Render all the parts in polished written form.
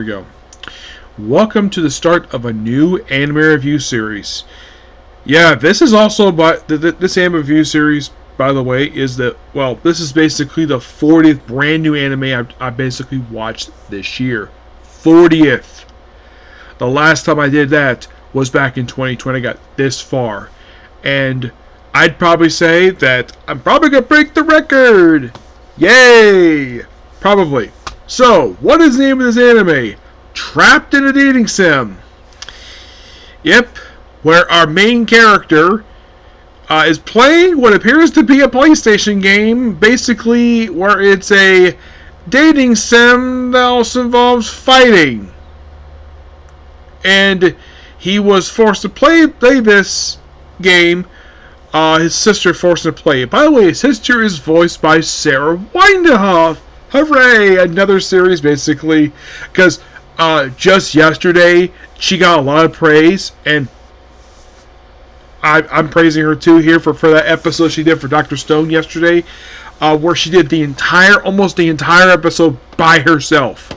we go. Welcome to the start of a new anime review series. Yeah, this is also this anime review series, by the way, this is basically the 40th brand new anime I basically watched this year. 40th. The last time I did that was back in 2020. I got this far. And I'd probably say that I'm probably going to break the record. Yay! Probably. So, what is the name of this anime? Trapped in a Dating Sim. Yep, where our main character is playing what appears to be a PlayStation game, basically where it's a dating sim that also involves fighting. And he was forced to play this game. His sister forced him to play it. By the way, his sister is voiced by Sarah Windehoff. Hooray! Another series, basically. Because just yesterday, she got a lot of praise. And I'm praising her too here for that episode she did for Dr. Stone yesterday. Where she did almost the entire episode by herself.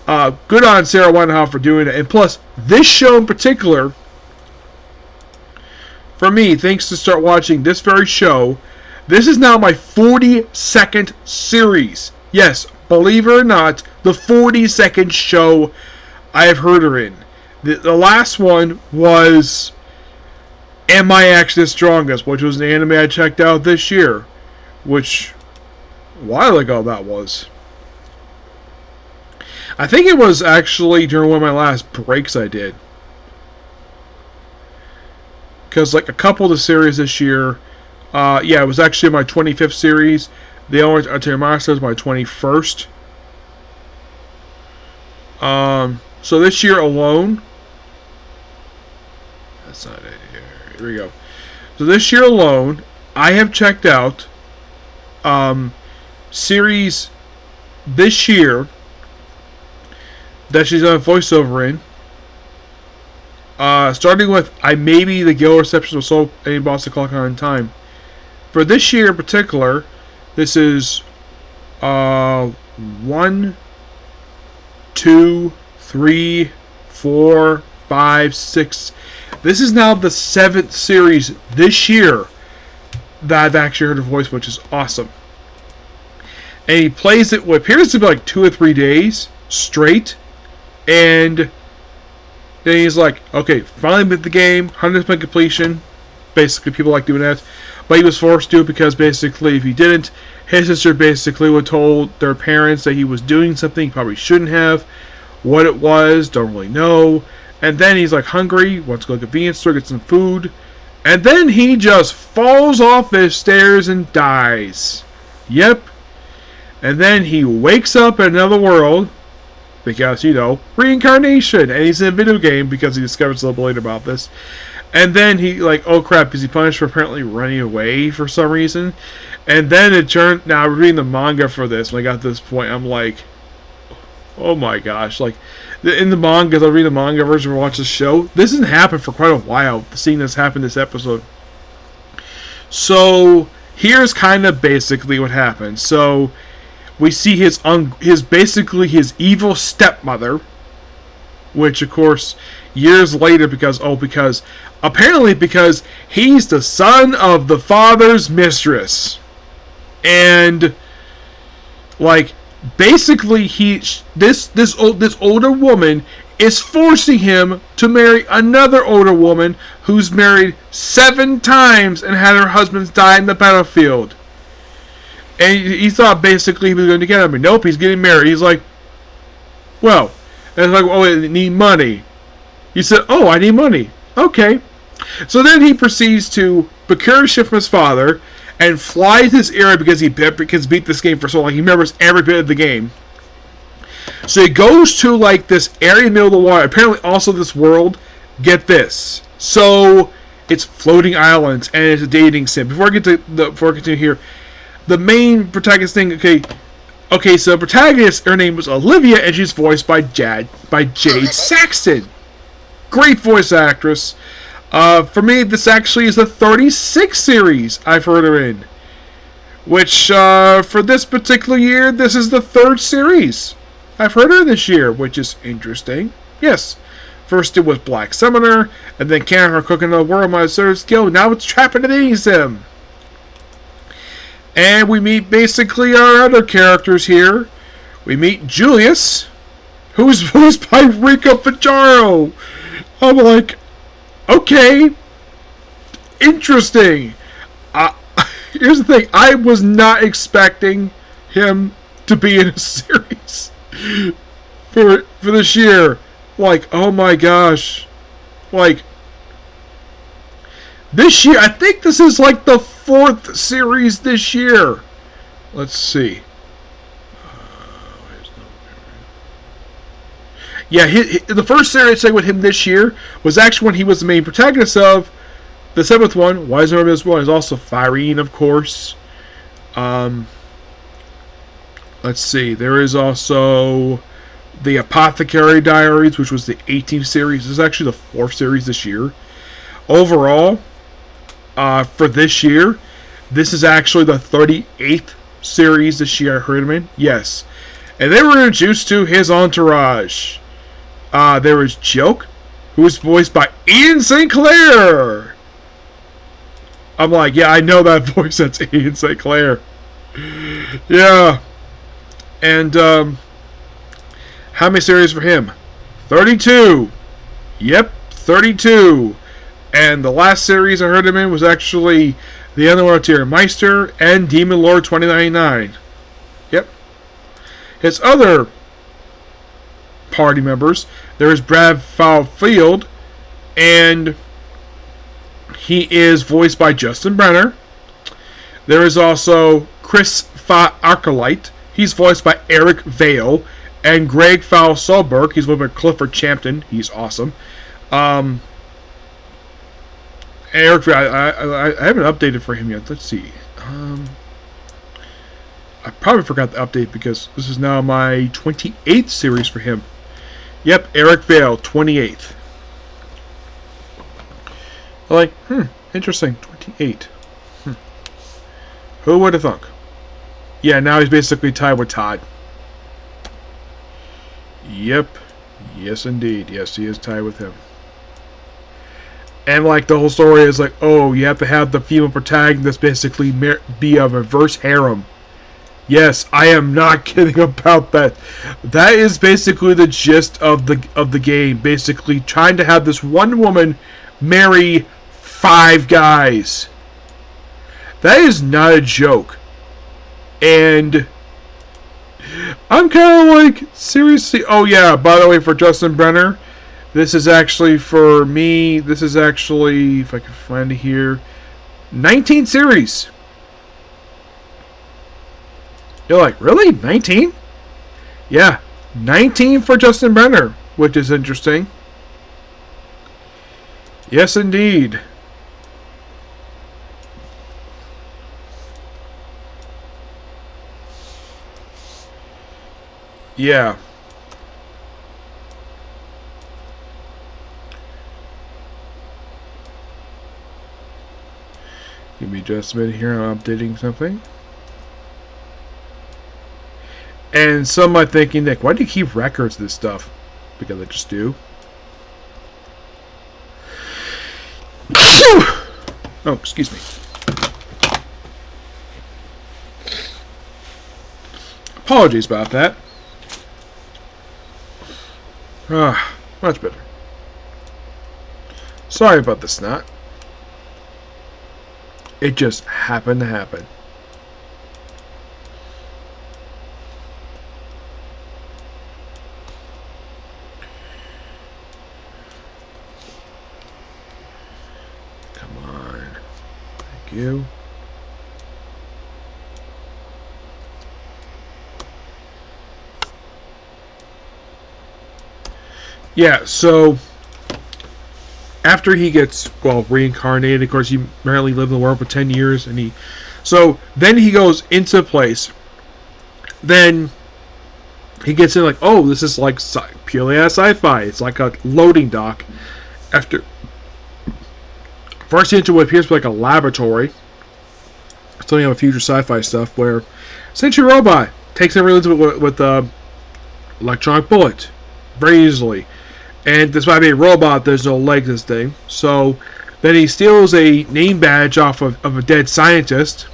Good on Sarah Windehoff for doing it. And plus, this show in particular, for me, thanks to start watching this very show, this is now my 42nd series. Yes, believe it or not, the 42nd show I have heard her in. The last one was Am I Actually the Strongest, which was an anime I checked out this year. Which, a while ago that was. I think it was actually during one of my last breaks I did. Because like a couple of the series this year, it was actually my 25th series. The Orange Artemasa is my 21st. So this year alone, that's not it here. Here we go. So this year alone, I have checked out series this year that she's done a voiceover in. Starting with I May Be the Gale Reception of Soul and Boss the Clock on Time. For this year in particular, this is 1, 2, 3, 4, 5, 6. This is now the 7th series this year that I've actually heard her voice, which is awesome. And he plays it what appears to be like 2 or 3 days straight. And then he's like, okay, finally beat the game, 100% completion. Basically, people like doing that. But he was forced to do it because basically, if he didn't, his sister basically would told their parents that he was doing something he probably shouldn't have. What it was, don't really know. And then he's like hungry, wants to go to the convenience store, get some food. And then he just falls off the stairs and dies. Yep. And then he wakes up in another world. Because, reincarnation. And he's in a video game because he discovers a little bit later about this. And then he, oh crap, is he punished for apparently running away for some reason? And then it turned, now I'm reading the manga for this, when I got to this point, I'm like, oh my gosh. In the manga, as I read the manga version or watch the show, this hasn't happened for quite a while, seeing this happen this episode. So, here's kind of basically what happened. So, we see his evil stepmother, which of course years later because he's the son of the father's mistress, and basically this older woman is forcing him to marry another older woman who's married 7 times and had her husbands die in the battlefield. And he thought basically he was going to get him. Nope, he's getting married. He's like, well, and it's like, oh, I need money. He said, oh, I need money. Okay. So then he proceeds to procure a ship from his father and fly to this area because he beat this game for so long. He remembers every bit of the game. So he goes to this area in the middle of the water. Apparently also this world. Get this. So it's floating islands and it's a dating sim. Before I continue here, the main protagonist thing, okay, so the protagonist, her name was Olivia, and she's voiced by Jade Saxton. Great voice actress. For me, this actually is the 36th series I've heard her in. Which, for this particular year, this is the 3rd series. I've heard her this year, which is interesting. Yes. First it was Black Summoner, and then Cannon for Cooking the World, my third skill. Now it's Trapping and Eating Sim. And we meet basically our other characters here. We meet Julius, who's voiced by Rico Pajaro. I'm like, okay, interesting. Here's the thing. I was not expecting him to be in a series for this year. Like, oh my gosh. Like, this year, I think this is like the 4th series this year. Let's see. Yeah, the first series with him this year was actually when he was the main protagonist of the 7th one. Why is there this one? Is also Firene, of course. Let's see. There is also the Apothecary Diaries, which was the 18th series. This is actually the 4th series this year. Overall, for this year, this is actually the 38th series this year. I heard him in. Yes. And they were introduced to his entourage. There was Joke, who was voiced by Ian St. Clair. I'm like, yeah, I know that voice. That's Ian St. Clair. Yeah. And, how many series for him? 32. Yep, 32. And the last series I heard him in was actually The Underworld Tier Meister and Demon Lord 2099. Yep. His other party members, there is Brad Field, and he is voiced by Justin Brenner. There is also Chris Arcolite. He's voiced by Eric Vale. And Greg Fowl-Solberg. He's voiced by Clifford Champton. He's awesome. Eric, I haven't updated for him yet. Let's see. I probably forgot the update because this is now my 28th series for him. Yep, Eric Vale, 28th. Like, interesting, 28. Who would have thunk? Yeah, now he's basically tied with Todd. Yep. Yes, indeed. Yes, he is tied with him. And, like, the whole story is like, oh, you have to have the female protagonist basically be a reverse harem. Yes, I am not kidding about that. That is basically the gist of the game. Basically, trying to have this one woman marry 5 guys. That is not a joke. And I'm kind of like, seriously? Oh, yeah, by the way, for Justin Brenner, this is actually for me, this is actually, if I can find it here, 19 series. You're like, really? 19? Yeah, 19 for Justin Brenner, which is interesting. Yes, indeed. Yeah. Give me just a minute here. I'm updating something. And some might thinking, Nick, why do you keep records of this stuff? Because I just do. Oh, excuse me. Apologies about that. Much better. Sorry about the snot. It just happened to happen. Come on. Thank you. Yeah, so after he gets, reincarnated, of course, he apparently lived in the world for 10 years, and then he goes into place. Then he gets in like, oh, this is like purely sci-fi. It's like a loading dock. After first into what appears to be like a laboratory. Something of future sci-fi stuff where Century Robot takes everyone with electronic bullet, very easily. And despite being a robot, there's no leg to this thing. So then he steals a name badge off of a dead scientist.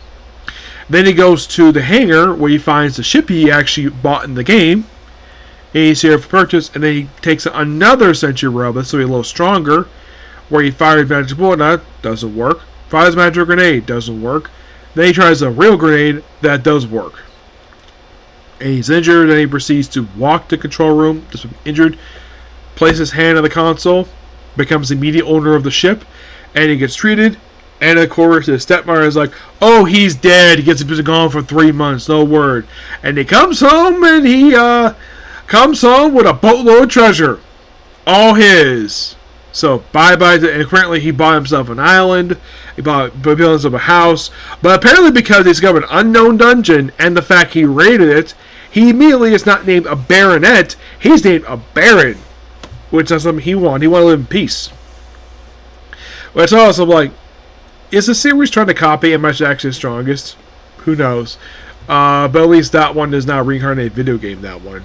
Then he goes to the hangar where he finds the ship he actually bought in the game. And he's here for purchase. And then he takes another Sentry robot, so he's a little stronger, where he fires magic bullet. That doesn't work. Fires magic grenade, doesn't work. Then he tries a real grenade that does work. And he's injured. Then he proceeds to walk to the control room, just injured, places his hand on the console, becomes the immediate owner of the ship, and he gets treated. And of course, his stepmother is like, "Oh, he's dead. He gets been gone for 3 months. No word." And he comes home, and he comes home with a boatload of treasure, all his. So bye. And apparently, he bought himself an island. He built himself a house. But apparently, because he's got an unknown dungeon, and the fact he raided it, he immediately is not named a baronet. He's named a baron, which is something he wanted. He wanted to live in peace. Which also, like, is the series trying to copy Am I Actually the Strongest? Who knows? But at least that one is not a reincarnated video game, that one.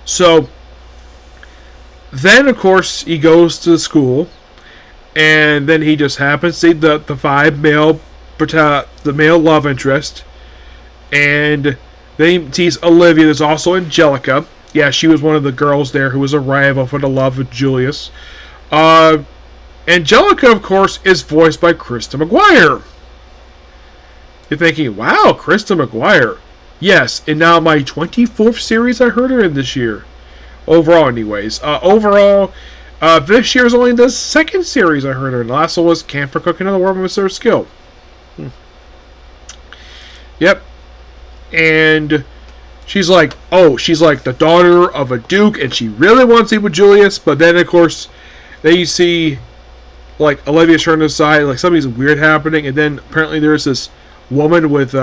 So, then, of course, he goes to school, and then he just happens to see the male love interest, and then he sees Olivia. There's also Angelica. Yeah, she was one of the girls there who was a rival for the love of Julius. Angelica, of course, is voiced by Krista McGuire. You're thinking, wow, Krista McGuire. Yes, and now my 24th series I heard her in this year. Overall, anyways. This year is only the second series I heard her in. The last one was Camp for Cooking Another World with Sir Skill. Yep. And she's like the daughter of a duke, and she really wants to be with Julius, but then, of course, then you see, like, Olivia turned aside, like, something's weird happening, and then apparently there's this woman with,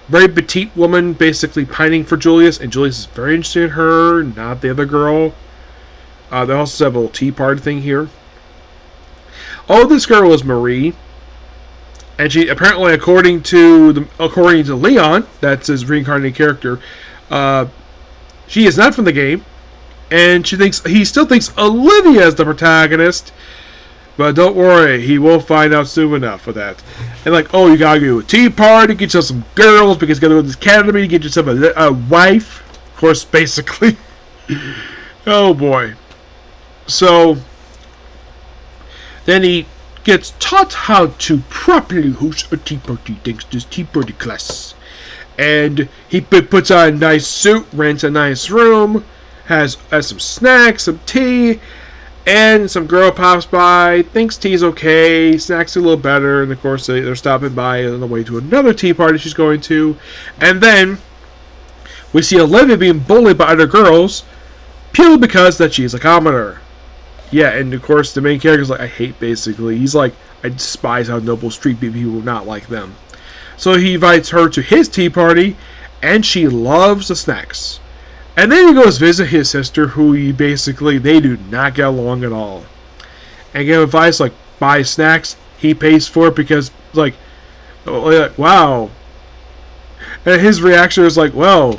very petite woman basically pining for Julius, and Julius is very interested in her, not the other girl. They also have a little tea party thing here. Oh, this girl is Marie, and she apparently, according to Leon, that's his reincarnated character, she is not from the game, and he still thinks Olivia is the protagonist. But don't worry, he will find out soon enough for that. And like, oh, you gotta go to a tea party, get yourself some girls, because you gotta go to this academy, get yourself a wife. Of course, basically. Oh boy. So, then he gets taught how to properly host a tea party, thanks to this tea party class. And he puts on a nice suit, rents a nice room, has some snacks, some tea, and some girl pops by, thinks tea's okay, snacks a little better, and of course they're stopping by on the way to another tea party she's going to. And then we see Olivia being bullied by other girls, purely because that she's a commoner. Yeah, and of course the main character's like, I hate, basically. He's like, I despise how noble street people not like them. So he invites her to his tea party, and she loves the snacks. And then he goes visit his sister, who they do not get along at all. And give advice like, buy snacks. He pays for it because, like, wow. And his reaction is like, well,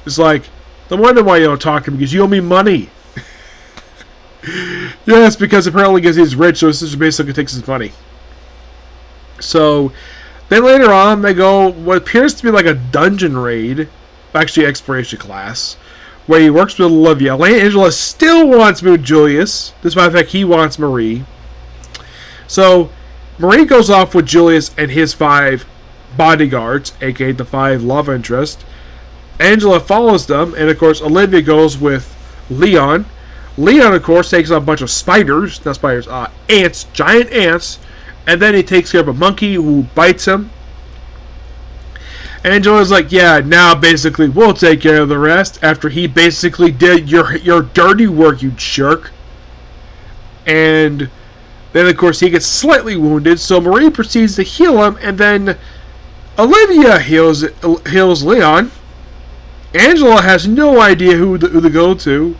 it's like, no wonder why you don't talk to me, because you owe me money. Yes, because apparently because he's rich, so his sister basically takes his money. So, then later on, they go what appears to be like a dungeon raid. Actually, exploration class, where he works with Olivia. Angela still wants to be with Julius, despite the fact he wants Marie. So, Marie goes off with Julius and his 5 bodyguards, aka the 5 love interests. Angela follows them, and of course, Olivia goes with Leon. Leon, of course, takes on a bunch of spiders, not spiders, ants, giant ants, and then he takes care of a monkey who bites him. Angela's like, yeah, now basically we'll take care of the rest, after he basically did your dirty work, you jerk. And then, of course, he gets slightly wounded, so Marie proceeds to heal him, and then Olivia heals Leon. Angela has no idea who to go to.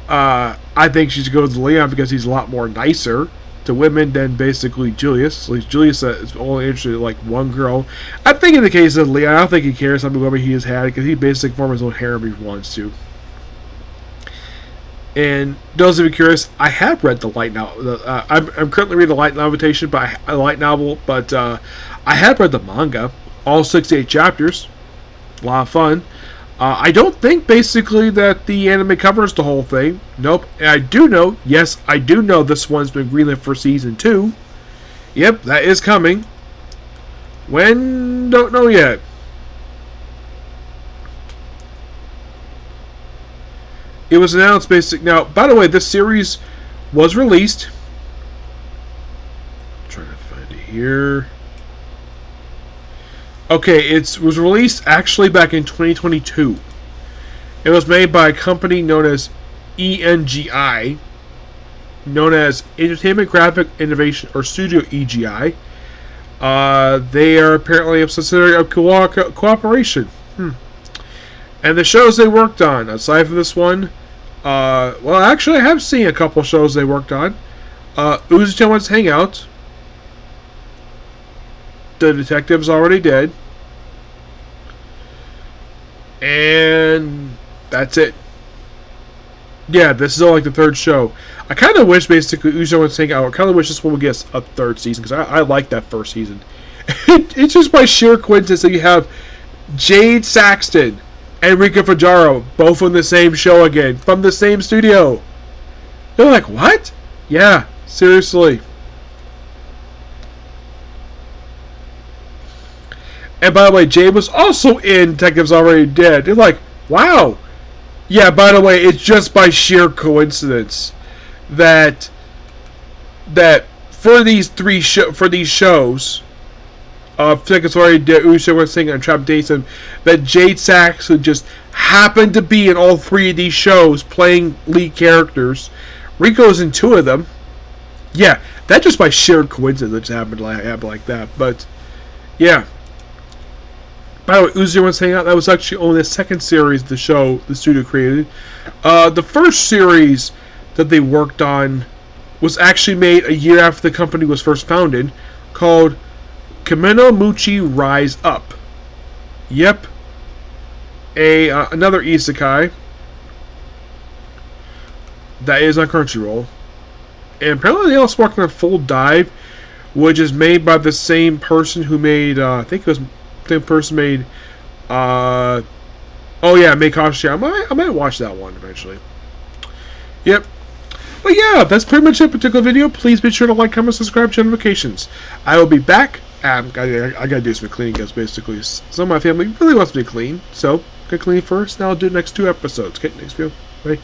I think she should go to Leon because he's a lot more nicer. to women than basically Julius. At least Julius is only interested in like one girl. I think in the case of Leon, I don't think he cares how many women he has had because he basically forms his own harem if he wants to. And those of you curious, I have read the light novel. I'm currently reading the light novel, but I have read the manga, all 68 chapters. A lot of fun. I don't think basically that the anime covers the whole thing. Nope. And I do know, yes, I do know this one's been greenlit for season 2. Yep, that is coming. When? Don't know yet. It was announced now, by the way, this series was released. I'm trying to find it here. Okay, it was released actually back in 2022. It was made by a company known as ENGI, known as Entertainment Graphic Innovation, or Studio EGI. They are apparently a subsidiary of Cooperation. And the shows they worked on, aside from this one, well, actually, I have seen a couple shows they worked on. Uzuchan Hangout. The Detective's already dead. And that's it. Yeah, this is only like the third show. I kind of wish, basically, Uzuchan Hangout, I kind of wish this one would get a third season, because I like that first season. It's just by sheer coincidence that you have Jade Saxton and Rika Fujaro, both on the same show again, from the same studio. They're like, what? Yeah, seriously. And by the way, Jade was also in Detectives Already Dead. They're like, wow. Yeah, by the way, it's just by sheer coincidence that for these shows, Detectives Already Dead, Uzuchan Singh, and Trap Jason, that Jade Saxton just happened to be in all 3 of these shows playing lead characters. Rico's in 2 of them. Yeah, that just by sheer coincidence happened like that. But yeah. By the way, Uzuchan Hangout, that was actually only the second series of the show the studio created. The first series that they worked on was actually made a year after the company was first founded, called Kamino Muchi Rise Up. Yep. Another isekai that is on Crunchyroll. And apparently they also worked on Full Dive, which is made by the same person who made, I think it was the same person made, made Kashi. I might watch that one eventually. Yep. But yeah, that's pretty much it for the particular video. Please be sure to like, comment, subscribe, turn notifications. I will be back. I gotta do some cleaning because basically some of my family really wants me to clean. So, I'm gonna clean first, and I'll do the next 2 episodes. Okay, next video. Bye.